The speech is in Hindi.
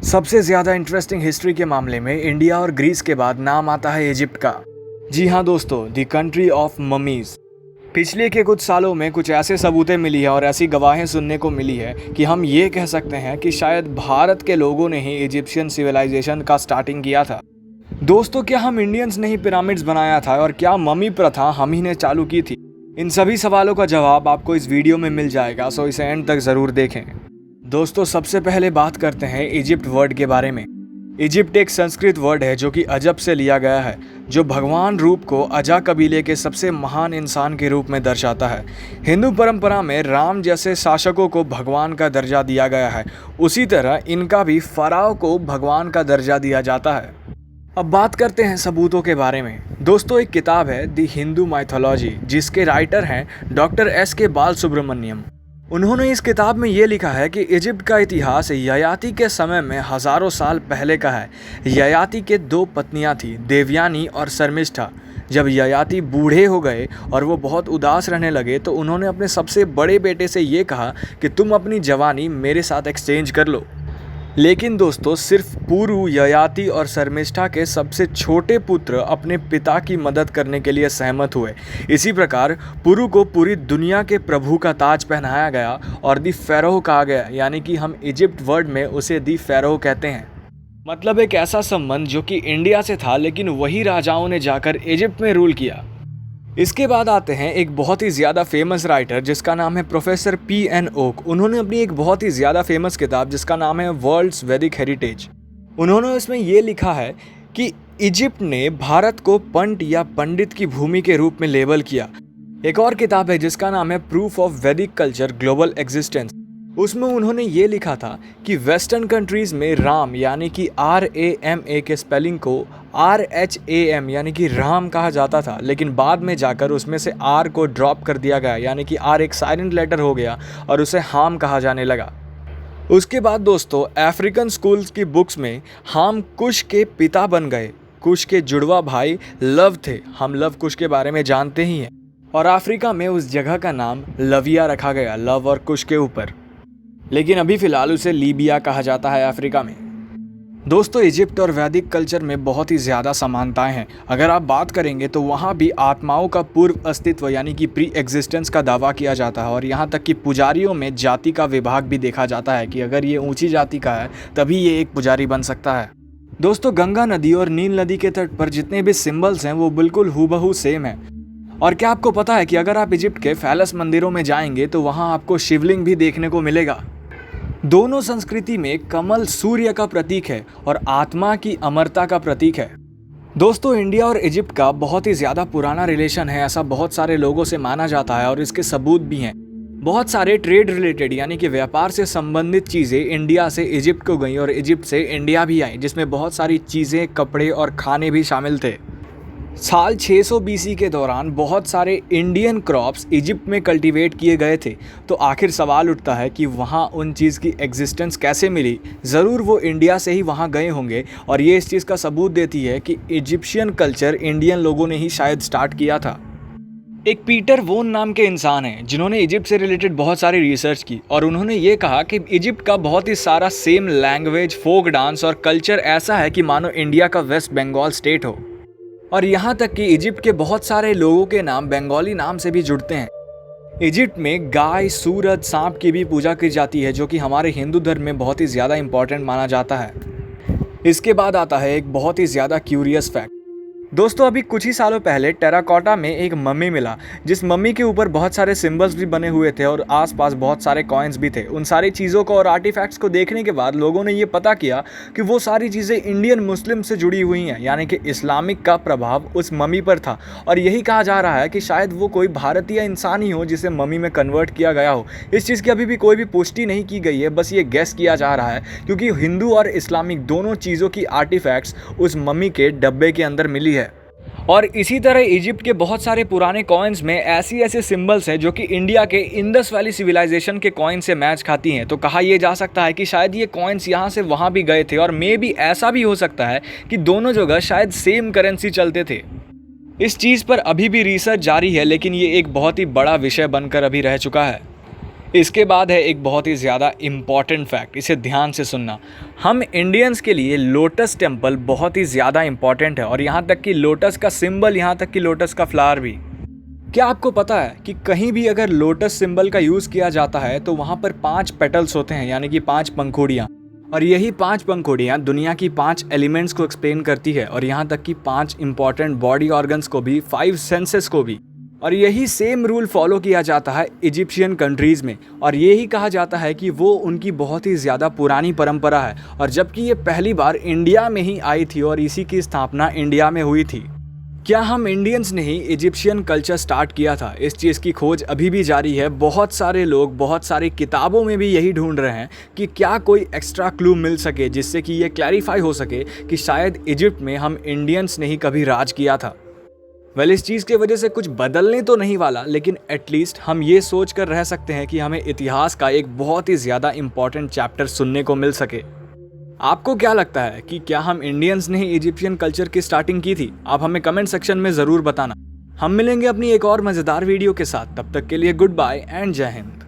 सबसे ज़्यादा इंटरेस्टिंग हिस्ट्री के मामले में इंडिया और ग्रीस के बाद नाम आता है इजिप्ट का। जी हाँ दोस्तों, द कंट्री ऑफ ममीज़। पिछले के कुछ सालों में कुछ ऐसे सबूतें मिली है और ऐसी गवाहें सुनने को मिली है कि हम ये कह सकते हैं कि शायद भारत के लोगों ने ही इजिप्शियन सिविलाइजेशन का स्टार्टिंग किया था। दोस्तों, क्या हम इंडियंस ने ही पिरामिड्स बनाया था और क्या ममी प्रथा हम ही ने चालू की थी? इन सभी सवालों का जवाब आपको इस वीडियो में मिल जाएगा, सो इसे एंड तक ज़रूर देखें। दोस्तों, सबसे पहले बात करते हैं इजिप्ट वर्ड के बारे में। इजिप्ट एक संस्कृत वर्ड है जो कि अजब से लिया गया है, जो भगवान रूप को अजा कबीले के सबसे महान इंसान के रूप में दर्शाता है। हिंदू परंपरा में राम जैसे शासकों को भगवान का दर्जा दिया गया है, उसी तरह इनका भी फराव को भगवान का दर्जा दिया जाता है। अब बात करते हैं सबूतों के बारे में। दोस्तों, एक किताब है द हिंदू माइथोलॉजी, जिसके राइटर हैं डॉक्टर एस.के. बालसुब्रमण्यम। उन्होंने इस किताब में ये लिखा है कि इजिप्ट का इतिहास ययाति के समय में हज़ारों साल पहले का है। ययाति के 2 पत्नियां थीं, देवयानी और शर्मिष्ठा। जब ययाति बूढ़े हो गए और वो बहुत उदास रहने लगे तो उन्होंने अपने सबसे बड़े बेटे से ये कहा कि तुम अपनी जवानी मेरे साथ एक्सचेंज कर लो। लेकिन दोस्तों, सिर्फ पुरु, ययाति और शर्मिष्ठा के सबसे छोटे पुत्र अपने पिता की मदद करने के लिए सहमत हुए। इसी प्रकार पुरु को पूरी दुनिया के प्रभु का ताज पहनाया गया और दी फेरोह कहा गया, यानी कि हम इजिप्ट वर्ड में उसे दी फेरोह कहते हैं। मतलब एक ऐसा संबंध जो कि इंडिया से था, लेकिन वही राजाओं ने जाकर इजिप्ट में रूल किया। इसके बाद आते हैं एक बहुत ही ज़्यादा फेमस राइटर जिसका नाम है प्रोफेसर P.N. ओक। उन्होंने अपनी एक बहुत ही ज़्यादा फेमस किताब जिसका नाम है वर्ल्ड्स वैदिक हेरिटेज, उन्होंने इसमें ये लिखा है कि इजिप्ट ने भारत को पंट या पंडित की भूमि के रूप में लेबल किया। एक और किताब है जिसका नाम है प्रूफ ऑफ वैदिक कल्चर ग्लोबल एग्जिस्टेंस। उसमें उन्होंने ये लिखा था कि वेस्टर्न कंट्रीज़ में राम यानी कि RAMA के स्पेलिंग को RHAM यानी कि राम कहा जाता था, लेकिन बाद में जाकर उसमें से R को ड्रॉप कर दिया गया, यानी कि R एक साइलेंट लेटर हो गया और उसे हाम कहा जाने लगा। उसके बाद दोस्तों, अफ्रीकन स्कूल्स की बुक्स में हाम कुश के पिता बन गए। कुश के जुड़वा भाई लव थे, हम लव कुश के बारे में जानते ही हैं, और अफ्रीका में उस जगह का नाम लविया रखा गया, लव और कुश के ऊपर। लेकिन अभी फ़िलहाल उसे लीबिया कहा जाता है अफ्रीका में। दोस्तों, इजिप्ट और वैदिक कल्चर में बहुत ही ज़्यादा समानताएं हैं। अगर आप बात करेंगे तो वहाँ भी आत्माओं का पूर्व अस्तित्व यानी कि प्री एग्जिस्टेंस का दावा किया जाता है, और यहाँ तक कि पुजारियों में जाति का विभाग भी देखा जाता है कि अगर ये ऊंची जाति का है तभी ये एक पुजारी बन सकता है। दोस्तों, गंगा नदी और नील नदी के तट पर जितने भी सिम्बल्स हैं वो बिल्कुल हूबहू सेम है। और क्या आपको पता है कि अगर आप इजिप्ट के फैलस मंदिरों में जाएंगे तो वहाँ आपको शिवलिंग भी देखने को मिलेगा। दोनों संस्कृति में कमल सूर्य का प्रतीक है और आत्मा की अमरता का प्रतीक है। दोस्तों, इंडिया और इजिप्ट का बहुत ही ज़्यादा पुराना रिलेशन है, ऐसा बहुत सारे लोगों से माना जाता है और इसके सबूत भी हैं। बहुत सारे ट्रेड रिलेटेड यानी कि व्यापार से संबंधित चीज़ें इंडिया से इजिप्ट को गई और इजिप्ट से इंडिया भी आई, जिसमें बहुत सारी चीज़ें, कपड़े और खाने भी शामिल थे। साल 600 BC के दौरान बहुत सारे इंडियन क्रॉप्स इजिप्ट में कल्टीवेट किए गए थे। तो आखिर सवाल उठता है कि वहाँ उन चीज़ की एग्जिस्टेंस कैसे मिली? ज़रूर वो इंडिया से ही वहाँ गए होंगे, और ये इस चीज़ का सबूत देती है कि इजिप्शियन कल्चर इंडियन लोगों ने ही शायद स्टार्ट किया था। एक पीटर वोन नाम के इंसान हैं जिन्होंने इजिप्ट से रिलेटेड बहुत सारी रिसर्च की, और उन्होंने ये कहा कि इजिप्ट का बहुत ही सारा सेम लैंग्वेज, फोक डांस और कल्चर ऐसा है कि मानो इंडिया का वेस्ट बंगाल स्टेट हो। और यहाँ तक कि इजिप्ट के बहुत सारे लोगों के नाम बंगाली नाम से भी जुड़ते हैं। इजिप्ट में गाय, सूरज, सांप की भी पूजा की जाती है, जो कि हमारे हिंदू धर्म में बहुत ही ज़्यादा इंपॉर्टेंट माना जाता है। इसके बाद आता है एक बहुत ही ज़्यादा क्यूरियस फैक्ट। दोस्तों, अभी कुछ ही सालों पहले टेराकोटा में एक मम्मी मिला, जिस मम्मी के ऊपर बहुत सारे सिंबल्स भी बने हुए थे और आसपास बहुत सारे कॉइन्स भी थे। उन सारी चीज़ों को और आर्टिफैक्ट्स को देखने के बाद लोगों ने ये पता किया कि वो सारी चीज़ें इंडियन मुस्लिम से जुड़ी हुई हैं, यानी कि इस्लामिक का प्रभाव उस मम्मी पर था। और यही कहा जा रहा है कि शायद वो कोई भारतीय इंसान ही हो जिसे मम्मी में कन्वर्ट किया गया हो। इस चीज़ की अभी भी कोई भी पुष्टि नहीं की गई है, बस ये गेस किया जा रहा है, क्योंकि हिंदू और इस्लामिक दोनों चीज़ों की आर्टिफैक्ट्स उस मम्मी के डब्बे के अंदर मिली है। और इसी तरह इजिप्ट के बहुत सारे पुराने कॉइन्स में ऐसे सिंबल्स हैं जो कि इंडिया के इंडस वैली सिविलाइजेशन के कॉइन से मैच खाती हैं। तो कहा यह जा सकता है कि शायद ये कॉइन्स यहाँ से वहाँ भी गए थे, और मे भी ऐसा भी हो सकता है कि दोनों जगह शायद सेम करेंसी चलते थे। इस चीज़ पर अभी भी रिसर्च जारी है, लेकिन ये एक बहुत ही बड़ा विषय बनकर अभी रह चुका है। इसके बाद है एक बहुत ही ज़्यादा इम्पॉर्टेंट फैक्ट, इसे ध्यान से सुनना। हम इंडियंस के लिए लोटस टेम्पल बहुत ही ज़्यादा इम्पॉर्टेंट है, और यहाँ तक कि लोटस का सिंबल, यहाँ तक कि लोटस का फ्लावर भी। क्या आपको पता है कि कहीं भी अगर लोटस सिंबल का यूज़ किया जाता है तो वहाँ पर 5 पेटल्स होते हैं, यानी कि 5 पंखुड़ियाँ, और यही 5 पंखुड़ियाँ दुनिया की 5 एलिमेंट्स को एक्सप्लेन करती है, और यहाँ तक कि 5 इंपॉर्टेंट बॉडी ऑर्गन्स को भी, 5 सेंसेस को भी। और यही सेम रूल फॉलो किया जाता है इजिप्शियन कंट्रीज़ में, और यही कहा जाता है कि वो उनकी बहुत ही ज़्यादा पुरानी परंपरा है, और जबकि ये पहली बार इंडिया में ही आई थी और इसी की स्थापना इंडिया में हुई थी। क्या हम इंडियंस ने ही इजिप्शियन कल्चर स्टार्ट किया था? इस चीज़ की खोज अभी भी जारी है। बहुत सारे लोग बहुत सारी किताबों में भी यही ढूंढ रहे हैं कि क्या कोई एक्स्ट्रा क्लू मिल सके जिससे कि ये क्लैरिफाई हो सके कि शायद इजिप्ट में हम इंडियंस ने ही कभी राज किया था। इस चीज़ की वजह से कुछ बदलने तो नहीं वाला, लेकिन एटलीस्ट हम ये सोच कर रह सकते हैं कि हमें इतिहास का एक बहुत ही ज़्यादा इम्पॉर्टेंट चैप्टर सुनने को मिल सके। आपको क्या लगता है कि क्या हम इंडियंस ने ही इजिप्शियन कल्चर की स्टार्टिंग की थी? आप हमें कमेंट सेक्शन में ज़रूर बताना। हम मिलेंगे अपनी एक और मज़ेदार वीडियो के साथ, तब तक के लिए गुड बाय एंड जय हिंद।